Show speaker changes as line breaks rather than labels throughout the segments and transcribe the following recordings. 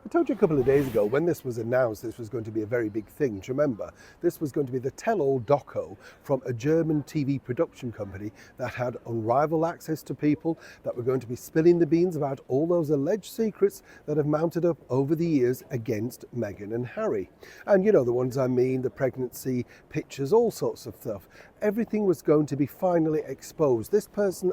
told you a couple of days ago when this was announced, this was going to be a very big thing. Do you remember? This was going to be the tell-all doco from a German TV production company that had unrivaled access to people, that were going to be spilling the beans about all those alleged secrets that have mounted up over the years against Meghan and Harry. And you know the ones I mean, the pregnancy pictures, all sorts of stuff. Everything was going to be finally exposed. This person,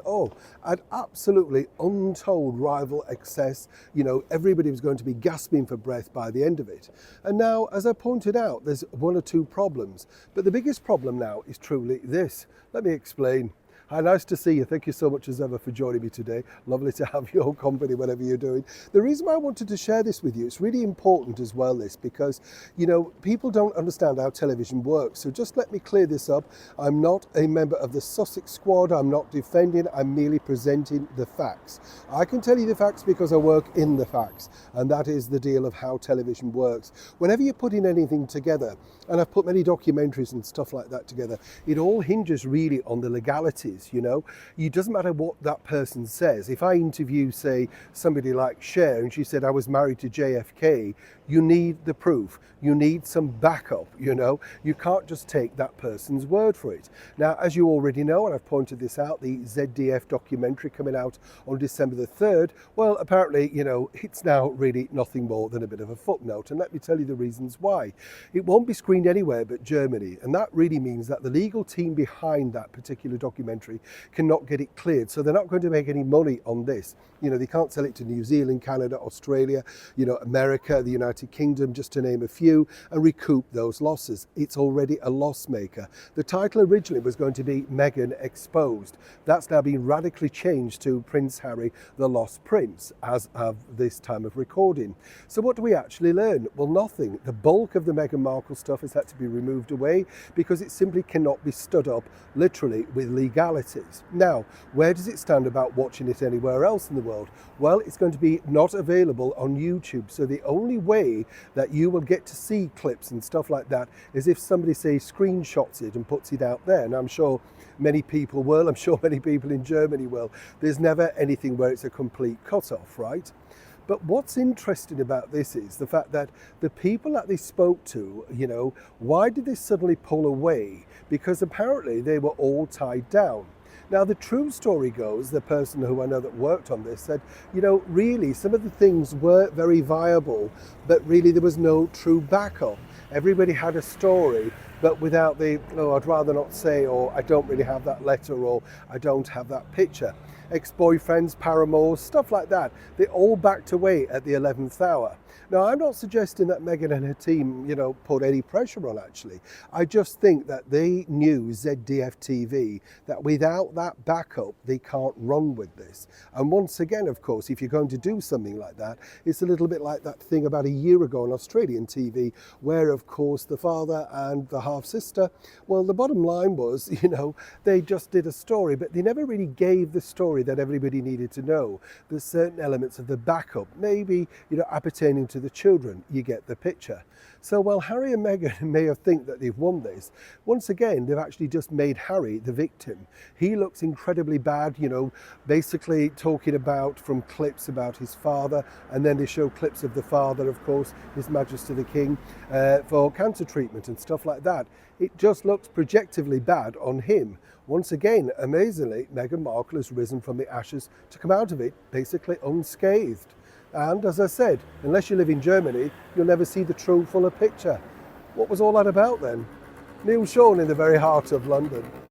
had absolutely untold rival access. You know, everybody was going to be gasping for breath by the end of it. And now, as I pointed out, there's one or two problems. But the biggest problem now is truly this. Let me explain. Hi, nice to see you. Thank you so much as ever for joining me today. Lovely to have your company, whatever you're doing. The reason why I wanted to share this with you, it's really important as well, this, because, you know, people don't understand how television works. So just let me clear this up. I'm not a member of the Sussex squad. I'm not defending. I'm merely presenting the facts. I can tell you the facts because I work in the facts. And that is the deal of how television works. Whenever you're putting anything together, and I've put many documentaries and stuff like that together, it all hinges really on the legalities. You know, it doesn't matter what that person says. If I interview, say, somebody like Cher and she said I was married to JFK, you need the proof. You need some backup, you know. You can't just take that person's word for it. Now, as you already know, and I've pointed this out, the ZDF documentary coming out on December the 3rd, well, apparently, you know, it's now really nothing more than a bit of a footnote. And let me tell you the reasons why. It won't be screened anywhere but Germany. And that really means that the legal team behind that particular documentary cannot get it cleared. So they're not going to make any money on this. You know, they can't sell it to New Zealand, Canada, Australia, you know, America, the United Kingdom, just to name a few, and recoup those losses. It's already a loss maker. The title originally was going to be Meghan Exposed. That's now been radically changed to Prince Harry, the Lost Prince, as of this time of recording. So what do we actually learn? Well, nothing. The bulk of the Meghan Markle stuff has had to be removed away because it simply cannot be stood up literally with legalities. Now, where does it stand about watching it anywhere else in the world? Well, it's going to be not available on YouTube. So the only way that you will get to see clips and stuff like that is if somebody, say, screenshots it and puts it out there. And I'm sure many people will. I'm sure many people in Germany will. There's never anything where it's a complete cut-off, right? But what's interesting about this is the fact that the people that they spoke to, you know, why did they suddenly pull away? Because apparently they were all tied down. Now, the true story goes, the person who I know that worked on this said, you know, really, some of the things were very viable, but really there was no true backup. Everybody had a story, but without the, oh, I'd rather not say, or I don't really have that letter, or I don't have that picture. Ex-boyfriends, paramours, stuff like that. They all backed away at the 11th hour. Now, I'm not suggesting that Meghan and her team, you know, put any pressure on, actually. I just think that they knew ZDF TV, that without that backup, they can't run with this. And once again, of course, if you're going to do something like that, it's a little bit like that thing about a year ago on Australian TV, where, of course, the father and the half-sister, well, the bottom line was, you know, they just did a story, but they never really gave the story that everybody needed to know. There's certain elements of the backup, maybe, you know, appertaining to the children. You get the picture. So while Harry and Meghan may have think that they've won this, once again, they've actually just made Harry the victim. He looks incredibly bad, you know, basically talking about from clips about his father, and then they show clips of the father, of course, His Majesty the King, for cancer treatment and stuff like that. It just looks projectively bad on him. Once again, amazingly, Meghan Markle has risen from the ashes to come out of it basically unscathed. And as I said, unless you live in Germany, you'll never see the true fuller picture. What was all that about then? Neil Sean in the very heart of London.